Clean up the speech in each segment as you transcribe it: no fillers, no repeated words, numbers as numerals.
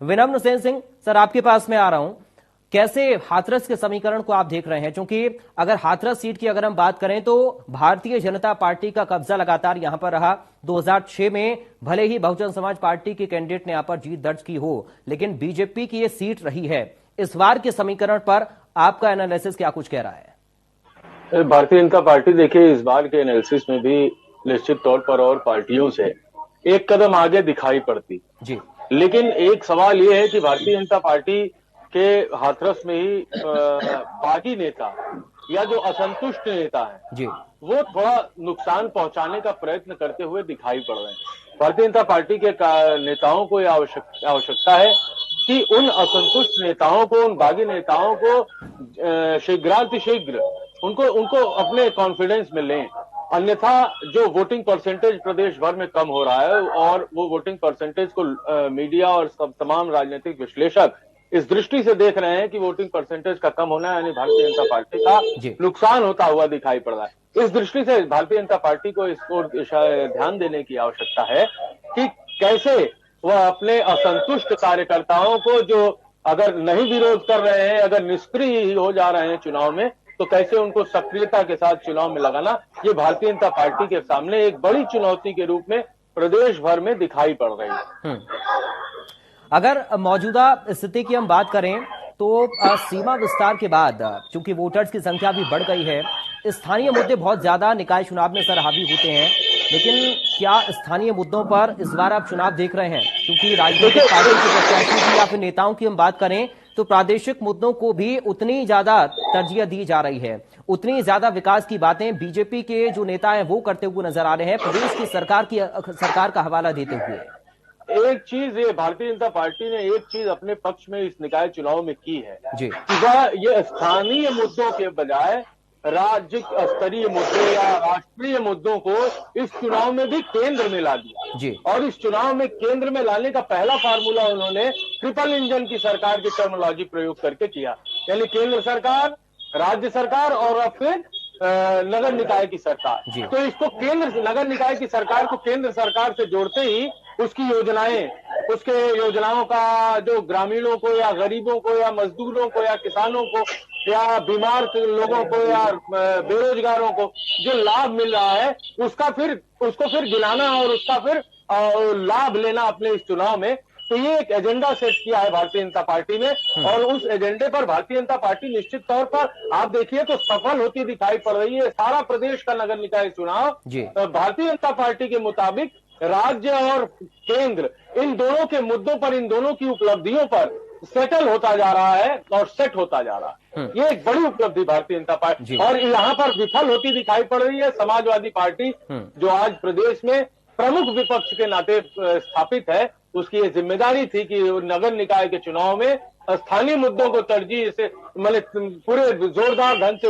विनम्र सेन सिंह सर, आपके पास में आ रहा हूं। कैसे हाथरस के समीकरण को आप देख रहे हैं? क्योंकि अगर हाथरस सीट की अगर हम बात करें तो भारतीय जनता पार्टी का कब्जा लगातार यहां पर रहा। 2006 में भले ही बहुजन समाज पार्टी के कैंडिडेट ने यहां पर जीत दर्ज की हो, लेकिन बीजेपी की ये सीट रही है। इस बार के समीकरण पर आपका एनालिसिस क्या कुछ कह रहा है? भारतीय जनता पार्टी देखिए, इस बार के एनालिसिस में भी निश्चित तौर पर और पार्टियों से एक कदम आगे दिखाई पड़ती जी। लेकिन एक सवाल यह है कि भारतीय जनता पार्टी के हाथरस में ही बागी नेता या जो असंतुष्ट नेता है जी। वो थोड़ा नुकसान पहुंचाने का प्रयत्न करते हुए दिखाई पड़ रहे हैं। भारतीय जनता पार्टी के नेताओं को यह आवश्यकता है कि उन असंतुष्ट नेताओं को, उन बागी नेताओं को शीघ्रातिशीघ्र उनको उनको अपने कॉन्फिडेंस में लें। अन्यथा जो वोटिंग परसेंटेज प्रदेश भर में कम हो रहा है और वो वोटिंग परसेंटेज को मीडिया और सब तमाम राजनीतिक विश्लेषक इस दृष्टि से देख रहे हैं कि वोटिंग परसेंटेज का कम होना यानी भारतीय जनता पार्टी का नुकसान होता हुआ दिखाई पड़ रहा है। इस दृष्टि से भारतीय जनता पार्टी को इसको ध्यान देने की आवश्यकता है कि कैसे वह अपने असंतुष्ट कार्यकर्ताओं को, जो अगर नहीं विरोध कर रहे हैं, अगर निष्क्रिय ही हो जा रहे हैं चुनाव में, तो कैसे उनको सक्रियता के साथ चुनाव में लगाना, ये भारतीय जनता पार्टी के सामने एक बड़ी चुनौती के रूप में प्रदेश भर में दिखाई पड़ रही है। अगर मौजूदा स्थिति की हम बात करें तो सीमा विस्तार के बाद चूंकि वोटर्स की संख्या भी बढ़ गई है, स्थानीय मुद्दे बहुत ज्यादा निकाय चुनाव में सर हावी होते हैं। लेकिन क्या स्थानीय मुद्दों पर इस बार आप चुनाव देख रहे हैं? क्योंकि राजनीतिक पार्टी के प्रत्याशी की या फिर नेताओं की हम बात करें तो प्रादेशिक मुद्दों को भी उतनी ज्यादा तरजीह दी जा रही है, उतनी ज्यादा विकास की बातें बीजेपी के जो नेता हैं वो करते हुए नजर आ रहे हैं, प्रदेश की सरकार का हवाला देते हुए। एक चीज ये भारतीय जनता पार्टी ने एक चीज अपने पक्ष में इस निकाय चुनाव में की है जी। कि वह ये स्थानीय मुद्दों के बजाय राज्य स्तरीय मुद्दे या राष्ट्रीय मुद्दों को इस चुनाव में भी केंद्र में ला दिया जी। और इस चुनाव में केंद्र में लाने का पहला फार्मूला उन्होंने ट्रिपल इंजन की सरकार की टर्मिनोलॉजी प्रयोग करके किया, यानी केंद्र सरकार, राज्य सरकार और अब फिर नगर निकाय की सरकार। तो इसको नगर निकाय की सरकार को केंद्र सरकार से जोड़ते ही उसकी योजनाएं, उसके योजनाओं का जो ग्रामीणों को या गरीबों को या मजदूरों को या किसानों को या बीमार लोगों को या बेरोजगारों को जो लाभ मिल रहा है उसको फिर गिनाना और उसका फिर लाभ लेना अपने इस चुनाव में। तो ये एक एजेंडा सेट किया है भारतीय जनता पार्टी ने और उस एजेंडे पर भारतीय जनता पार्टी निश्चित तौर पर आप देखिए तो सफल होती दिखाई पड़ रही है। सारा प्रदेश का नगर निकाय चुनाव भारतीय जनता पार्टी के मुताबिक राज्य और केंद्र इन दोनों के मुद्दों पर, इन दोनों की उपलब्धियों पर सेटल होता जा रहा है और सेट होता जा रहा है। ये एक बड़ी उपलब्धि भारतीय जनता पार्टी और यहाँ पर विफल होती दिखाई पड़ रही है समाजवादी पार्टी, जो आज प्रदेश में प्रमुख विपक्ष के नाते स्थापित है। उसकी ये जिम्मेदारी थी कि नगर निकाय के चुनाव में स्थानीय मुद्दों को तरजीह से मतलब पूरे जोरदार ढंग से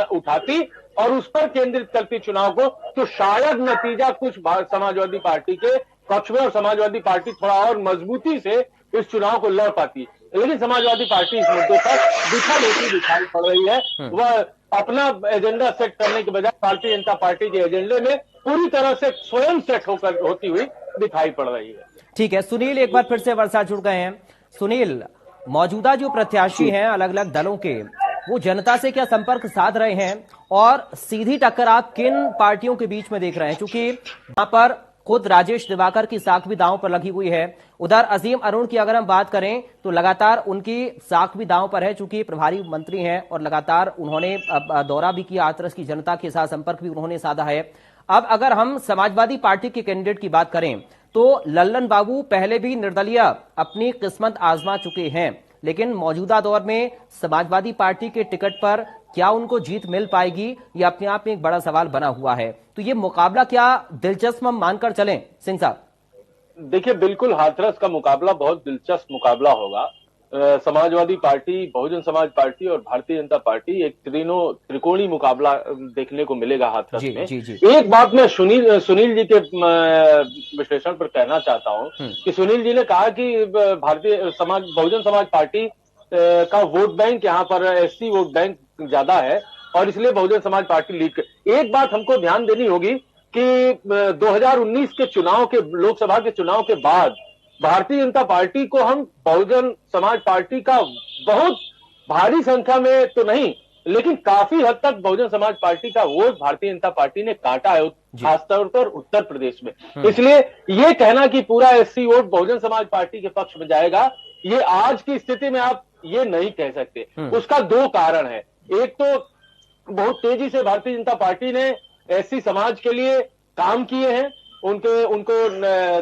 उठाती और उस पर केंद्रित करती चुनाव को, तो शायद नतीजा कुछ समाजवादी पार्टी के पक्ष में और समाजवादी पार्टी थोड़ा और मजबूती से इस चुनाव को लड़ पाती। लेकिन समाजवादी पार्टी इस मुद्दे पर विफल होती दिखाई पड़ रही है। वह अपना एजेंडा सेट करने के बजाय भारतीय जनता पार्टी के एजेंडे में पूरी तरह से स्वयं सेट होती हुई दिखाई पड़ रही है। ठीक है सुनील, एक बार फिर से वर्षा जुड़ गए हैं। सुनील, मौजूदा जो प्रत्याशी हैं अलग अलग दलों के, वो जनता से क्या संपर्क साध रहे हैं और सीधी टक्कर आप किन पार्टियों के बीच में देख रहे हैं? क्योंकि यहाँ पर खुद राजेश दिवाकर की साख भी दांव पर लगी हुई है, उधर अजीम अरुण की अगर हम बात करें तो लगातार उनकी साख भी दांव पर है, चूंकि प्रभारी मंत्री हैं और लगातार उन्होंने दौरा भी किया, हाथरस की जनता के साथ संपर्क भी उन्होंने साधा है। अब अगर हम समाजवादी पार्टी के कैंडिडेट की बात करें तो लल्लन बाबू पहले भी निर्दलीय अपनी किस्मत आजमा चुके हैं, लेकिन मौजूदा दौर में समाजवादी पार्टी के टिकट पर क्या उनको जीत मिल पाएगी, ये अपने आप में एक बड़ा सवाल बना हुआ है। तो ये मुकाबला क्या दिलचस्प हम मानकर चलें सिंह साहब? देखिए, बिल्कुल हाथरस का मुकाबला बहुत दिलचस्प मुकाबला होगा। समाजवादी पार्टी, बहुजन समाज पार्टी और भारतीय जनता पार्टी एक त्रिकोणी मुकाबला देखने को मिलेगा हाथरस में। एक बात मैं सुनील जी के विश्लेषण पर कहना चाहता हूं कि सुनील जी ने कहा कि बहुजन समाज पार्टी का वोट बैंक यहाँ पर एससी वोट बैंक ज्यादा है और इसलिए बहुजन समाज पार्टी लीड। एक बात हमको ध्यान देनी होगी कि 2019 के चुनाव के, लोकसभा के चुनाव के बाद भारतीय जनता पार्टी को हम बहुजन समाज पार्टी का बहुत भारी संख्या में तो नहीं, लेकिन काफी हद तक बहुजन समाज पार्टी का वोट भारतीय जनता पार्टी ने काटा है, खासतौर पर उत्तर प्रदेश में। इसलिए ये कहना कि पूरा SC vote Bahujan Samaj party के पक्ष में जाएगा, ये आज की स्थिति में आप ये नहीं कह सकते। उसका दो कारण है। एक तो बहुत तेजी से भारतीय जनता पार्टी ने एससी समाज के लिए काम किए हैं, उनको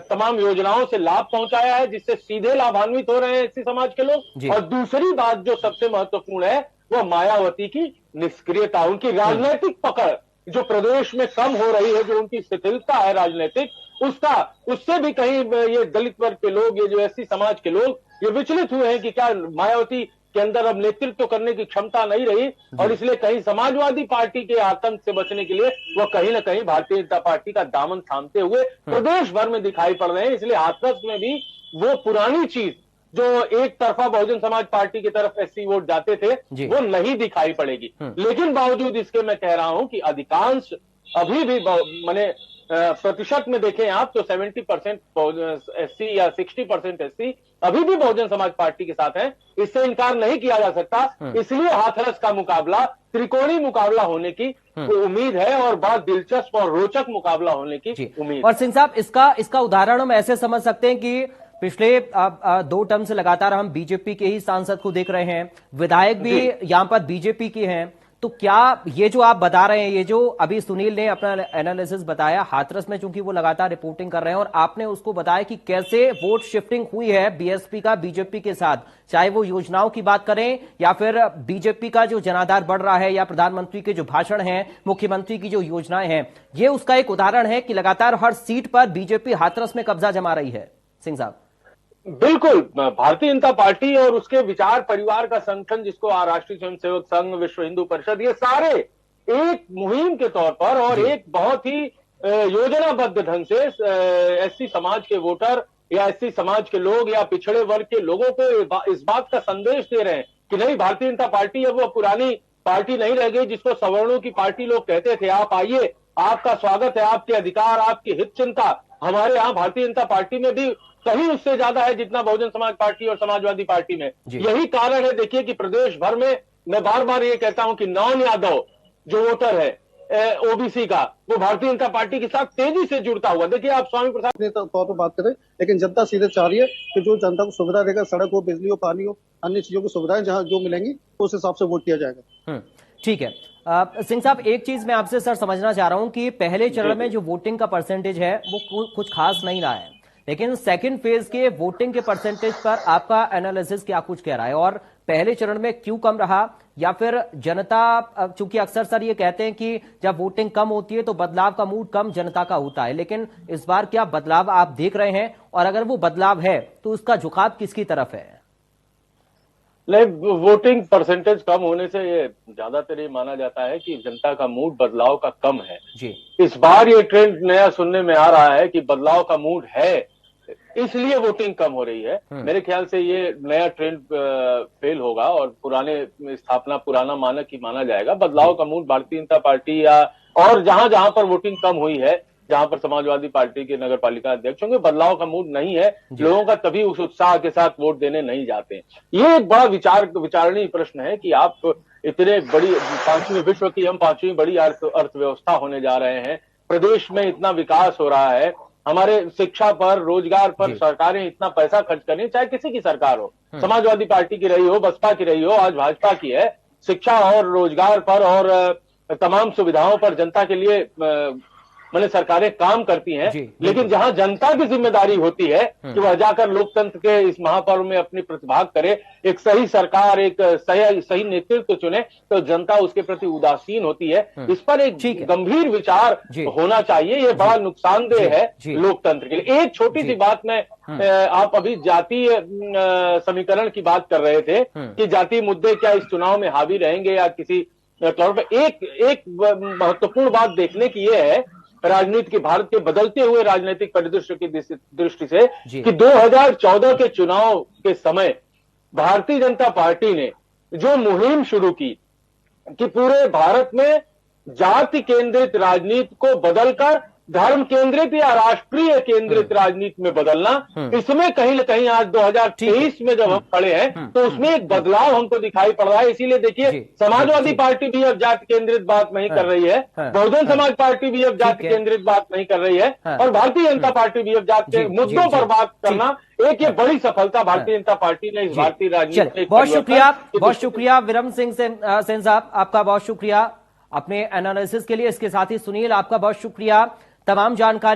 तमाम योजनाओं से लाभ पहुंचाया है, जिससे सीधे लाभान्वित हो रहे हैं एससी समाज के लोग। और दूसरी बात जो सबसे महत्वपूर्ण है वो मायावती की निष्क्रियता, उनकी राजनीतिक पकड़ जो प्रदेश में कम हो रही है, जो उनकी शिथिलता है राजनीतिक, उससे भी कहीं ये दलित वर्ग के लोग, ये जो एससी समाज के लोग ये विचलित हुए हैं कि क्या मायावती के अंदर अब नेतृत्व करने की क्षमता नहीं रही, और इसलिए कहीं समाजवादी पार्टी के आतंक से बचने के लिए वो कहीं ना कहीं भारतीय जनता पार्टी का दामन थामते हुए प्रदेश भर में दिखाई पड़ रहे हैं। इसलिए हाथरस में भी वो पुरानी चीज जो एक तरफा बहुजन समाज पार्टी की तरफ एससी वोट जाते थे वो नहीं दिखाई पड़ेगी। लेकिन बावजूद इसके मैं कह रहा हूं कि अधिकांश अभी भी माने प्रतिशत में देखें आप तो 70% एससी या 60% एससी अभी भी बहुजन समाज पार्टी के साथ हैं, इससे इनकार नहीं किया जा सकता। इसलिए हाथरस का मुकाबला त्रिकोणीय मुकाबला होने की उम्मीद है और बहुत दिलचस्प और रोचक मुकाबला होने की उम्मीद। और सिंह साहब, इसका उदाहरण हम ऐसे समझ सकते हैं कि पिछले 2 टर्म से लगातार हम बीजेपी के ही सांसद को देख रहे हैं, विधायक भी यहां पर बीजेपी के हैं। तो क्या ये जो आप बता रहे हैं, ये जो अभी सुनील ने अपना एनालिसिस बताया हाथरस में, चूंकि वो लगातार रिपोर्टिंग कर रहे हैं और आपने उसको बताया कि कैसे वोट शिफ्टिंग हुई है बीएसपी का बीजेपी के साथ, चाहे वो योजनाओं की बात करें या फिर बीजेपी का जो जनाधार बढ़ रहा है या प्रधानमंत्री के जो भाषण हैं, मुख्यमंत्री की जो योजनाएं हैं, ये उसका एक उदाहरण है कि लगातार हर सीट पर बीजेपी हाथरस में कब्जा जमा रही है। सिंह साहब, बिल्कुल, भारतीय जनता पार्टी और उसके विचार परिवार का संगठन जिसको राष्ट्रीय स्वयंसेवक संघ, विश्व हिंदू परिषद, ये सारे एक मुहिम के तौर पर और एक बहुत ही योजनाबद्ध ढंग से एससी समाज के वोटर या एससी समाज के लोग या पिछड़े वर्ग के लोगों को इस बात का संदेश दे रहे हैं कि नहीं, भारतीय जनता पार्टी अब वो पुरानी पार्टी नहीं रह गई जिसको सवर्णों की पार्टी लोग कहते थे। आप आइए, आपका स्वागत है, आपके अधिकार, आपकी हित चिंता हमारे यहाँ भारतीय जनता पार्टी में भी कहीं उससे ज्यादा है जितना बहुजन समाज पार्टी और समाजवादी पार्टी में। यही कारण है देखिए कि प्रदेश भर में मैं बार बार ये कहता हूं कि नॉन यादव जो वोटर है ओबीसी का, वो भारतीय जनता पार्टी के साथ तेजी से जुड़ता हुआ। देखिए आप स्वामी प्रसाद के तौर पर बात करें, लेकिन जनता सीधे चाह रही है कि जो जनता को सुविधा देगा, सड़क हो, बिजली हो, पानी हो, अन्य चीजों की सुविधाएं जहां जो मिलेंगी उस हिसाब से वोट किया जाएगा। ठीक है। सिंह साहब, एक चीज मैं आपसे सर समझना चाह रहा हूं कि पहले चरण में जो वोटिंग का परसेंटेज है वो कुछ खास नहीं रहा है, लेकिन सेकंड फेज के वोटिंग के परसेंटेज पर आपका एनालिसिस क्या कुछ कह रहा है, और पहले चरण में क्यों कम रहा, या फिर जनता, चूंकि अक्सर सर ये कहते हैं कि जब वोटिंग कम होती है तो बदलाव का मूड कम जनता का होता है, लेकिन इस बार क्या बदलाव आप देख रहे हैं, और अगर वो बदलाव है तो उसका झुकाव किसकी तरफ है? नहीं, वोटिंग परसेंटेज कम होने से ये ज्यादातर ये माना जाता है कि जनता का मूड बदलाव का कम है जी। इस बार ये ट्रेंड नया सुनने में आ रहा है कि बदलाव का मूड है, इसलिए वोटिंग कम हो रही है। मेरे ख्याल से ये नया ट्रेंड फेल होगा और पुराना मानक ही माना जाएगा। बदलाव का मूड भारतीय जनता पार्टी या और जहां जहां पर वोटिंग कम हुई है, जहां पर समाजवादी पार्टी के नगर पालिका अध्यक्ष होंगे, बदलाव का मूड नहीं है, लोगों का तभी उस उत्साह के साथ वोट देने नहीं जाते। ये एक बड़ा विचारणीय प्रश्न है कि आप इतने बड़ी विश्व की हम 5वीं बड़ी अर्थव्यवस्था होने जा रहे हैं, प्रदेश में इतना विकास हो रहा है, हमारे शिक्षा पर, रोजगार पर सरकारें इतना पैसा खर्च कर रही है, चाहे किसी की सरकार हो, समाजवादी पार्टी की रही हो, बसपा की रही हो, आज भाजपा की है, शिक्षा और रोजगार पर और तमाम सुविधाओं पर जनता के लिए मैंने सरकारें काम करती हैं, लेकिन जहां जनता की जिम्मेदारी होती है कि वह जाकर लोकतंत्र के इस महापर्व में अपनी प्रतिभाग करे, एक सही सरकार, एक सही नेतृत्व चुने, तो जनता उसके प्रति उदासीन होती है। इस पर एक गंभीर विचार होना चाहिए। ये बड़ा नुकसानदेह है लोकतंत्र के लिए। एक छोटी सी बात में, आप अभी जातीय समीकरण की बात कर रहे थे कि जातीय मुद्दे क्या इस चुनाव में हावी रहेंगे या किसी तौर पर, एक महत्वपूर्ण बात देखने की यह है राजनीति के, भारत के बदलते हुए राजनीतिक परिदृश्य की दृष्टि से कि 2014 के चुनाव के समय भारतीय जनता पार्टी ने जो मुहिम शुरू की कि पूरे भारत में जाति केंद्रित राजनीति को बदलकर धर्म केंद्रित या राष्ट्रीय केंद्रित राजनीति में बदलना, इसमें कहीं न कहीं आज 2023 में जब हम खड़े हैं तो उसमें एक बदलाव हमको दिखाई पड़ रहा है। इसीलिए देखिए, समाजवादी पार्टी भी अब जाति केंद्रित बात नहीं कर रही है, बहुजन समाज पार्टी भी अब जाति केंद्रित बात नहीं कर रही है, और भारतीय जनता पार्टी भी अब जाति के मुद्दों पर बात करना, एक ये बड़ी सफलता भारतीय जनता पार्टी ने इस भारतीय राजनीति में। बहुत शुक्रिया विरम सिंह सेन साहब, आपका बहुत शुक्रिया अपने एनालिसिस के लिए। इसके साथ ही सुनील, आपका बहुत शुक्रिया तमाम जानकारी